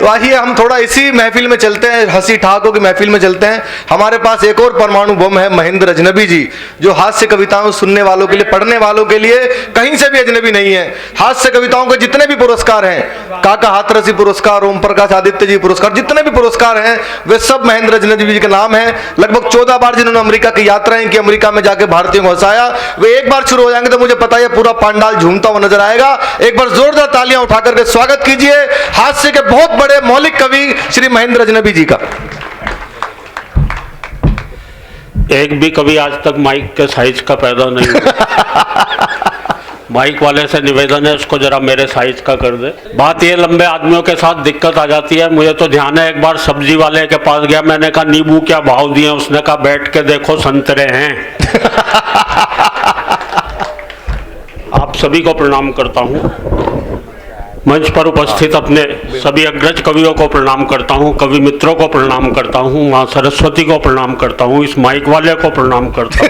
तो आइए हम थोड़ा इसी महफिल में चलते हैं, हंसी ठहाकों की महफिल में चलते हैं। हमारे पास एक और परमाणु बम है, महेंद्र अजनबी जी, जो हास्य कविताओं सुनने वालों के लिए, पढ़ने वालों के लिए कहीं से भी अजनबी नहीं है। हास्य कविताओं के जितने भी पुरस्कार हैं, काका हाथरसी पुरस्कार, ओम प्रकाश आदित्य जी पुरस्कार, जितने भी पुरस्कार हैं वे सब महेंद्र अजनबी जी के नाम है। लगभग 14 बार जिन्होंने अमेरिका की यात्राएं की, अमेरिका में जाके भारतीयों को हंसाया, वे एक बार शुरू हो जाएंगे तो मुझे पता है पूरा पंडाल झूमता हुआ नजर आएगा। एक बार जोरदार तालियां उठा करके स्वागत कीजिए हास्य के बहुत बड़े मौलिक कवि श्री महेंद्र अजनबी जी का। एक भी कभी आज तक माइक के साइज का पैदा नहीं हुआ। माइक वाले से निवेदन है इसको जरा मेरे साइज का कर दे। बात ये लंबे आदमियों के साथ दिक्कत आ जाती है। मुझे तो ध्यान है, एक बार सब्जी वाले के पास गया, मैंने कहा नींबू क्या भाव दिए, उसने कहा बैठ के देखो संतरे हैं। आप सभी को प्रणाम करता हूँ, मंच पर उपस्थित अपने सभी अग्रज कवियों को प्रणाम करता हूँ, कवि मित्रों को प्रणाम करता हूँ, माँ सरस्वती को प्रणाम करता हूँ, इस माइक वाले को प्रणाम करता हूँ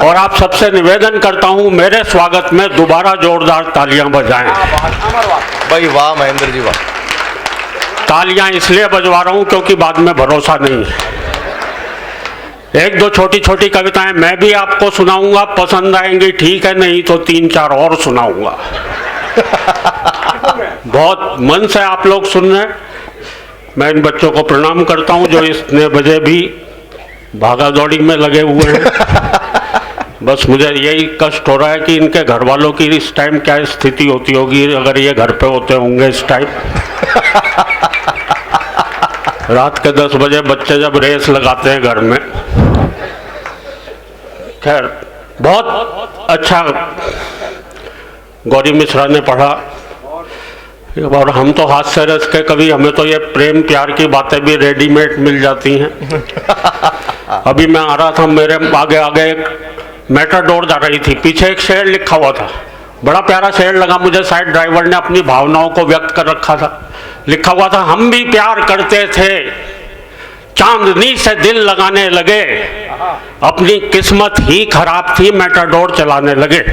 और आप सबसे निवेदन करता हूँ मेरे स्वागत में दोबारा जोरदार तालियां बजाएं। भाई वाह महेंद्र जी वाह। तालियां इसलिए बजवा रहा हूँ क्योंकि बाद में भरोसा नहीं है। एक दो छोटी छोटी कविताएं मैं भी आपको सुनाऊंगा, पसंद आएंगी ठीक है, नहीं तो 3-4 और सुनाऊंगा। बहुत मन से आप लोग सुन रहे हैं। मैं इन बच्चों को प्रणाम करता हूं जो इतने बजे भी भागा दौड़ी में लगे हुए हैं। बस मुझे यही कष्ट हो रहा है कि इनके घर वालों की इस टाइम क्या स्थिति होती होगी अगर ये घर पे होते होंगे इस टाइम। रात के 10 बजे बच्चे जब रेस लगाते हैं घर में। खैर बहुत अच्छा गौरी मिश्रा ने पढ़ा और हम तो हास्य रस के कवि, हमें तो ये प्रेम प्यार की बातें भी रेडीमेड मिल जाती हैं। अभी मैं आ रहा था, मेरे आगे आगे एक मेटाडोर जा रही थी, पीछे एक शेर लिखा हुआ था, बड़ा प्यारा शेर लगा मुझे, शायद ड्राइवर ने अपनी भावनाओं को व्यक्त कर रखा था। लिखा हुआ था, हम भी प्यार करते थे, चांदनी से दिल लगाने लगे, अपनी किस्मत ही खराब थी, मेटाडोर चलाने लगे।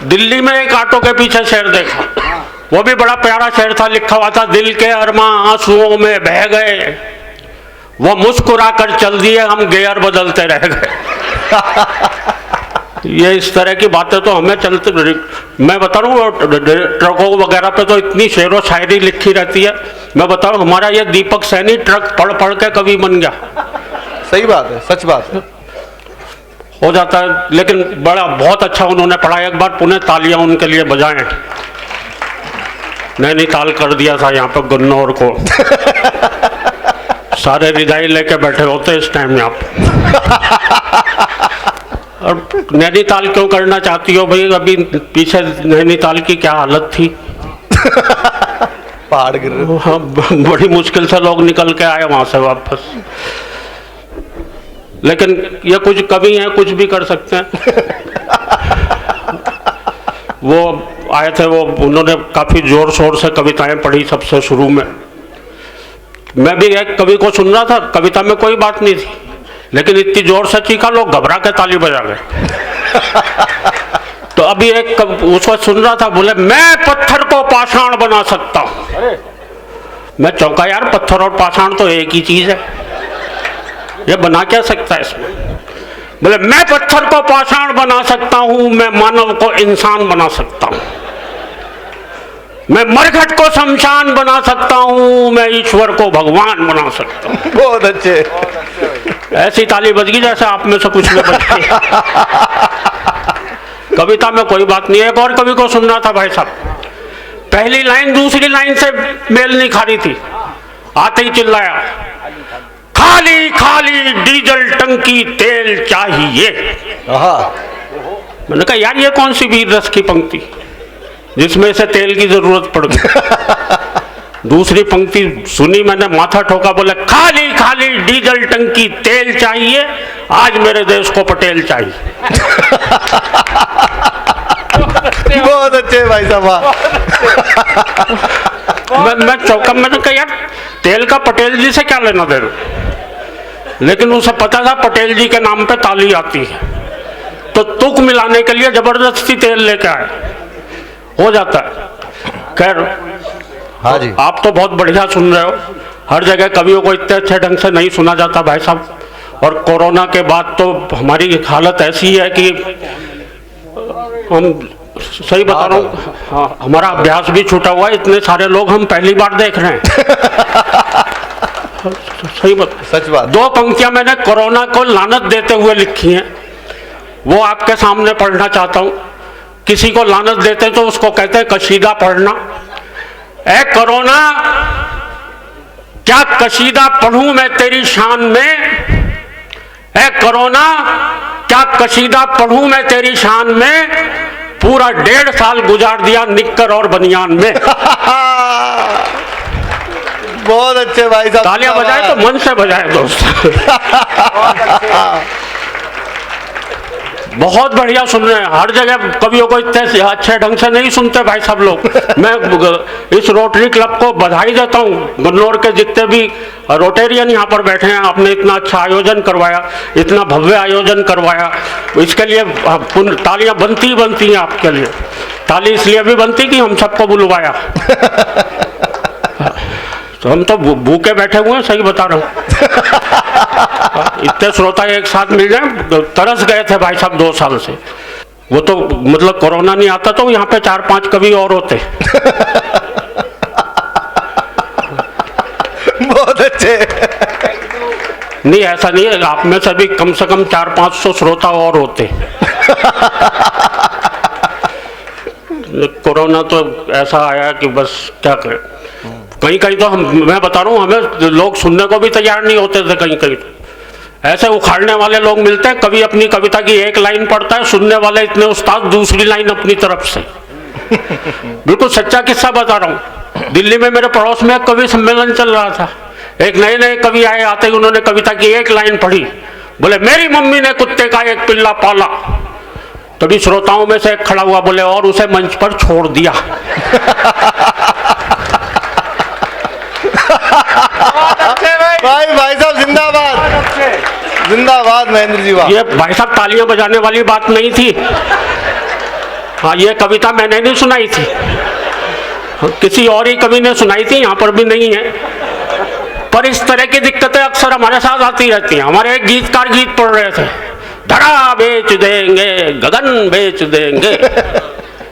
दिल्ली में एक ऑटो के पीछे शेर देखा, वो भी बड़ा प्यारा शेर था, लिखा हुआ था, दिल के अरमां आंसुओं में बह गए, वो मुस्कुरा कर चल दिए, हम गियर बदलते रह गए। ये इस तरह की बातें तो हमें चलते, मैं बता रहा हूँ ट्रकों वगैरह पे तो इतनी शेर व शायरी लिखी रहती है। मैं बता रहा हूँ हमारा ये दीपक सैनी ट्रक पढ़ पढ़ के कवि बन गया। सही बात है, सच बात है, हो जाता है, लेकिन बड़ा बहुत अच्छा उन्होंने पढ़ा। एक बार पुनः तालियां उनके लिए बजाएं। नैनीताल कर दिया था यहाँ पर गुन्नौर को। सारे रिजाई लेके बैठे होते इस टाइम में आप। और नैनीताल क्यों करना चाहती हो भाई? अभी पीछे नैनीताल की क्या हालत थी। पहाड़ गिर रहे। हाँ, बड़ी मुश्किल से लोग निकल के आए वहां से वापस। लेकिन ये कुछ कवि हैं, कुछ भी कर सकते हैं। वो आए थे, वो उन्होंने काफी जोर शोर से कविताएं पढ़ी सबसे शुरू में। मैं भी एक कवि को सुन रहा था, कविता में कोई बात नहीं थी, लेकिन इतनी जोर से चीखा लोग घबरा के ताली बजा गए। तो अभी एक उसको सुन रहा था, बोले मैं पत्थर को पाषाण बना सकता हूं। मैं चौंका, यार पत्थर और पाषाण तो एक ही चीज है, ये बना क्या सकता है इसमें? बोले मैं पत्थर को पाषाण बना सकता हूं, मैं मानव को इंसान बना सकता हूं, मैं मरघट को शमशान बना सकता हूं, मैं ईश्वर को भगवान बना सकता हूं। बहुत अच्छे। ऐसी ताली बज गई जैसे आप में से कुछ में बज गई। कविता में कोई बात नहीं है। एक और कवि को सुन रहा था भाई साहब, पहली लाइन दूसरी लाइन से मेल नहीं खा रही थी, आते ही चिल्लाया, खाली खाली डीजल टंकी तेल चाहिए। मैंने कहा यार ये कौन सी वीर रस की पंक्ति जिसमें से तेल की जरूरत पड़ गई। दूसरी पंक्ति सुनी मैंने, माथा ठोका, बोले खाली खाली डीजल टंकी तेल चाहिए, आज मेरे देश को पटेल चाहिए। बहुत अच्छे भाई साहब। मैं चौका, मैंने कहा यार तेल का पटेल जी से क्या लेना देना, लेकिन उसे पता था पटेल जी के नाम पे ताली आती है, तो तुक मिलाने के लिए जबरदस्ती तेल लेकर आए। हो जाता है। खैर, हाँ जी, आप तो बहुत बढ़िया सुन रहे हो। हर जगह कवियों को इतने अच्छे ढंग से नहीं सुना जाता भाई साहब। और कोरोना के बाद तो हमारी हालत ऐसी है कि हम सही बता रहा हूँ, हाँ, हमारा अभ्यास भी छूटा हुआ है। इतने सारे लोग हम पहली बार देख रहे हैं। सच बात। 2 पंक्तियां मैंने कोरोना को लानत देते हुए लिखी हैं, वो आपके सामने पढ़ना चाहता हूं। किसी को लानत देते तो उसको कहते हैं कशीदा पढ़ना। ए कोरोना, क्या कशीदा पढ़ूं मैं तेरी शान में? ए कोरोना, क्या कशीदा पढ़ूं मैं तेरी शान में? पूरा 1.5 साल गुजार दिया निक्कर और बनियान में। बहुत अच्छे भाई साहब, तालियां बजाए तो मन से बजाए दोस्त। बहुत बढ़िया सुन रहे हैं। हर जगह कवियों को इतने अच्छे ढंग से नहीं सुनते भाई सब लोग। मैं इस रोटरी क्लब को बधाई देता हूँ। गुन्नौर के जितने भी रोटेरियन यहाँ पर बैठे हैं, आपने इतना अच्छा आयोजन करवाया, इतना भव्य आयोजन करवाया, इसके लिए तालियां बनती हैं आपके लिए। ताली इसलिए भी बनती कि हम सबको बुलवाया। तो हम तो भूखे बैठे हुए हैं, सही बता रहा हूँ। इतने श्रोता एक साथ मिल जाए, तरस गए थे भाई साहब 2 साल से। वो तो मतलब कोरोना नहीं आता तो यहाँ पे 4-5 कवि और होते। बहुत अच्छे। नहीं, ऐसा नहीं है, आप में से भी कम से कम 400-500 श्रोता और होते। कोरोना तो ऐसा आया कि बस क्या करें। कहीं कहीं तो मैं बता रहा हूँ, हमें लोग सुनने को भी तैयार नहीं होते थे। कहीं कहीं तो ऐसे उखाड़ने वाले लोग मिलते हैं। कभी अपनी कविता की 1 लाइन पढ़ता है, सुनने वाले इतने उस्ताद दूसरी लाइन अपनी तरफ से। बिल्कुल सच्चा किस्सा बता रहा हूँ। दिल्ली में मेरे पड़ोस में एक कवि सम्मेलन चल रहा था। एक नए कवि आए, आते ही उन्होंने कविता की 1 लाइन पढ़ी। बोले, मेरी मम्मी ने कुत्ते का एक पिल्ला पाला। तभी श्रोताओं में से एक खड़ा हुआ, बोले, और उसे मंच पर छोड़ दिया। भाई साहब जिंदाबाद, जिंदाबाद महेंद्र जी। वाह, ये भाई साहब तालियां बजाने वाली बात नहीं थी। हाँ, ये कविता मैंने नहीं सुनाई थी, किसी और ही कवि ने सुनाई थी, यहाँ पर भी नहीं है। पर इस तरह की दिक्कतें अक्सर हमारे साथ आती रहती हैं। हमारे एक गीतकार गीत पढ़ रहे थे, धरा बेच देंगे, गगन बेच देंगे।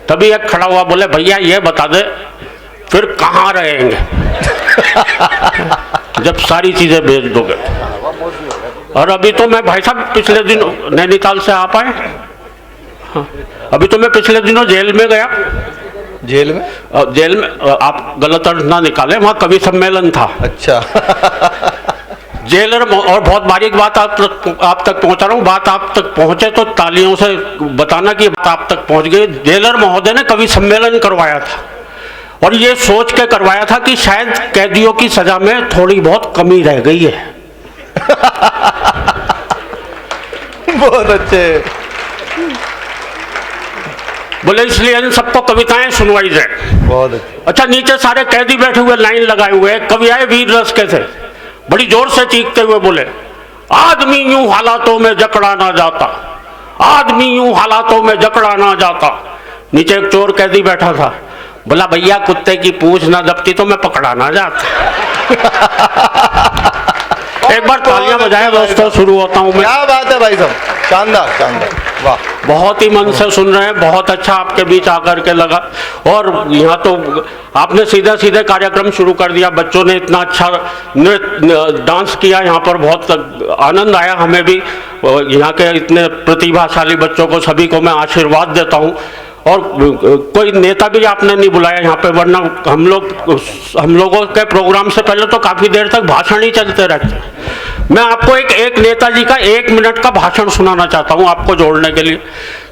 तभी एक खड़ा हुआ, बोले, भैया ये बता दे फिर कहाँ रहेंगे जब सारी चीजें बेच दोगे। और अभी तो मैं भाई साहब पिछले दिन नैनीताल से आ पाए। हाँ, अभी तो मैं पिछले दिनों जेल में गया। जेल में? जेल में, आप गलत अर्थ ना निकालें, वहाँ कवि सम्मेलन था। अच्छा। जेलर, और बहुत बारीक बात आप तक पहुंचा रहा हूँ। बात आप तक पहुंचे तो तालियों से बताना कि बात आप तक पहुंच गई। जेलर महोदय ने कवि सम्मेलन करवाया था, और ये सोच के करवाया था कि शायद कैदियों की सजा में थोड़ी बहुत कमी रह गई है। बहुत अच्छे। बोले, इसलिए इन सबको कविताएं सुनवाई जाए। बहुत अच्छे। अच्छा, नीचे सारे कैदी बैठे हुए लाइन लगाए हुए। कवि आए वीर रस के थे, बड़ी जोर से चीखते हुए बोले, आदमी यूं हालातों में जकड़ा ना जाता, आदमी यूं हालातों में जकड़ा ना जाता। नीचे एक चोर कैदी बैठा था, बोला, भैया कुत्ते की पूंछ ना दबती तो मैं पकड़ा ना जाता। एक बार तालियां बजाए दोस्तों, शुरू होता हूं मैं। क्या बात है भाई साहब, शानदार शानदार, वाह। बहुत ही मन से सुन रहे हैं, बहुत अच्छा आपके बीच आकर के लगा। और यहाँ तो आपने सीधे सीधे कार्यक्रम शुरू कर दिया। बच्चों ने इतना अच्छा डांस किया, यहाँ पर बहुत आनंद आया हमें भी। यहाँ के इतने प्रतिभाशाली बच्चों को सभी को मैं आशीर्वाद देता हूँ। और कोई नेता भी आपने नहीं बुलाया यहाँ पे, वरना हम लोगों के प्रोग्राम से पहले तो काफ़ी देर तक भाषण ही चलते रहते। मैं आपको एक नेताजी का 1 मिनट का भाषण सुनाना चाहता हूँ आपको जोड़ने के लिए।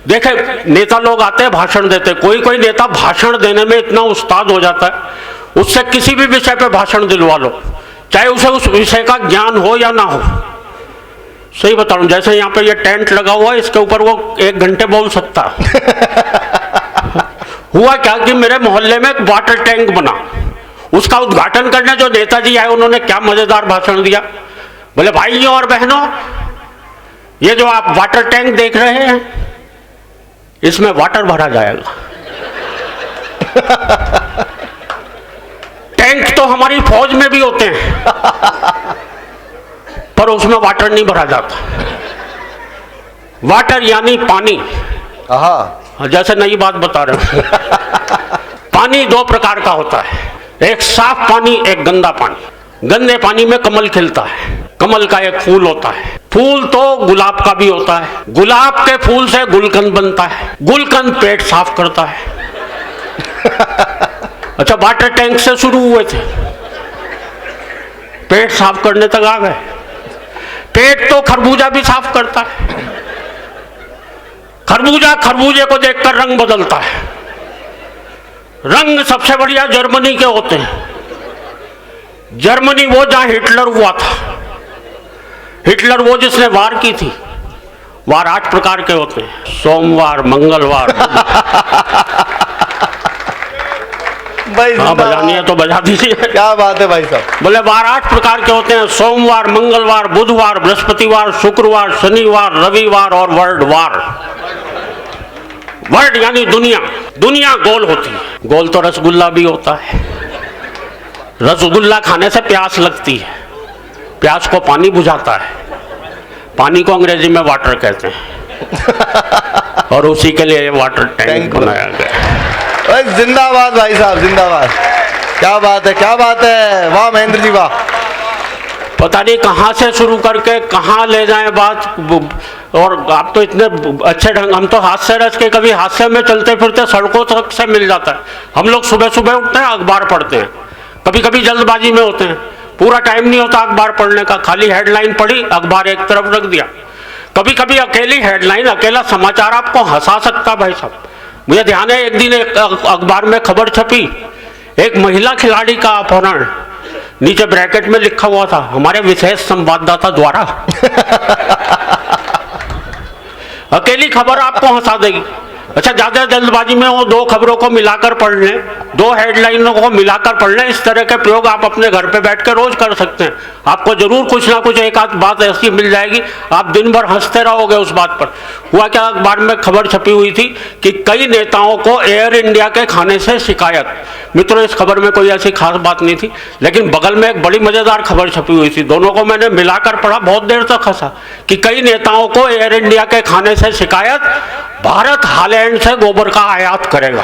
देखें, नेता लोग आते हैं, भाषण देते, कोई नेता भाषण देने में इतना उस्ताद हो जाता है, उससे किसी भी विषय पे भाषण दिलवा लो, चाहे उसे उस विषय का ज्ञान हो या ना हो। सही बता रहा हूँ, जैसे यहाँ पे ये टेंट लगा हुआ है, इसके ऊपर वो 1 घंटे बोल सकता। हुआ क्या कि मेरे मोहल्ले में एक वाटर टैंक बना, उसका उद्घाटन करने जो नेताजी आए, उन्होंने क्या मजेदार भाषण दिया। बोले, भाइयों और बहनों, ये जो आप वाटर टैंक देख रहे हैं, इसमें वाटर भरा जाएगा। फौज में भी होते हैं पर उसमें वाटर नहीं भरा जाता। वाटर यानी पानी। हाँ, जैसे नई बात बता रहे हो। पानी दो प्रकार का होता है, एक साफ पानी, एक गंदा पानी। गंदे पानी में कमल खिलता है, कमल का एक फूल होता है, फूल तो गुलाब का भी होता है, गुलाब के फूल से गुलकंद बनता है, गुलकंद पेट साफ करता है। अच्छा, वाटर टैंक से शुरू हुए थे, पेट साफ करने तक आ गए। पेट तो खरबूजा भी साफ करता है। खरबूजा खरबूजे को देखकर रंग बदलता है। रंग सबसे बढ़िया जर्मनी के होते हैं। जर्मनी वो जहां हिटलर हुआ था, हिटलर वो जिसने वार की थी। वार 8 प्रकार के होते हैं, सोमवार, मंगलवार। भाई हाँ, बजानी है तो बजा दीजिए। क्या बात है भाई साहब। बोले वार 8 प्रकार के होते हैं, सोमवार, मंगलवार, बुधवार, बृहस्पतिवार, शुक्रवार, शनिवार, रविवार और वर्ल्डवार। वर्ल्ड यानी दुनिया। दुनिया गोल होती है। गोल तो रसगुल्ला भी होता है। रसगुल्ला खाने से प्यास लगती है, प्यास को पानी बुझाता है। पानी को अंग्रेजी में वाटर कहते हैं और उसी के लिए वाटर टैंक बनाया गया। जिंदाबाद भाई साहब, जिंदाबाद। क्या बात है, क्या बात है, वाह महेंद्र जी वाह। पता नहीं कहाँ से शुरू करके कहाँ ले जाएं बात। और आप तो इतने अच्छे ढंग, हम तो हादसे रच के कभी हादसे में चलते फिरते सड़कों तक से मिल जाता है। हम लोग सुबह सुबह उठते हैं, अखबार पढ़ते हैं, कभी कभी जल्दबाजी में होते हैं, पूरा टाइम नहीं होता अखबार पढ़ने का, खाली हेडलाइन पढ़ी, अखबार एक तरफ रख दिया। कभी कभी अकेली हेडलाइन, अकेला समाचार आपको हंसा सकता भाई साहब। मुझे ध्यान है एक दिन एक अखबार में खबर छपी, एक महिला खिलाड़ी का अपहरण। नीचे ब्रैकेट में लिखा हुआ था, हमारे विशेष संवाददाता द्वारा। अकेली खबर आपको हंसा देगी। अच्छा, ज्यादा जल्दबाजी में वो 2 खबरों को मिलाकर पढ़ लें, 2 हेडलाइनों को मिलाकर पढ़ लें। इस तरह के प्रयोग आप अपने घर पे बैठ कर रोज कर सकते हैं। आपको जरूर कुछ ना कुछ एक आध बात ऐसी मिल जाएगी, आप दिन भर हंसते रहोगे उस बात पर। हुआ क्या, अखबार में खबर छपी हुई थी कि कई नेताओं को एयर इंडिया के खाने से शिकायत। मित्रों, इस खबर में कोई ऐसी खास बात नहीं थी, लेकिन बगल में एक बड़ी मजेदार खबर छपी हुई थी। दोनों को मैंने मिलाकर पढ़ा, बहुत देर तक हंसा कि कई नेताओं को एयर इंडिया के खाने से शिकायत, भारत हालैंड से गोबर का आयात करेगा।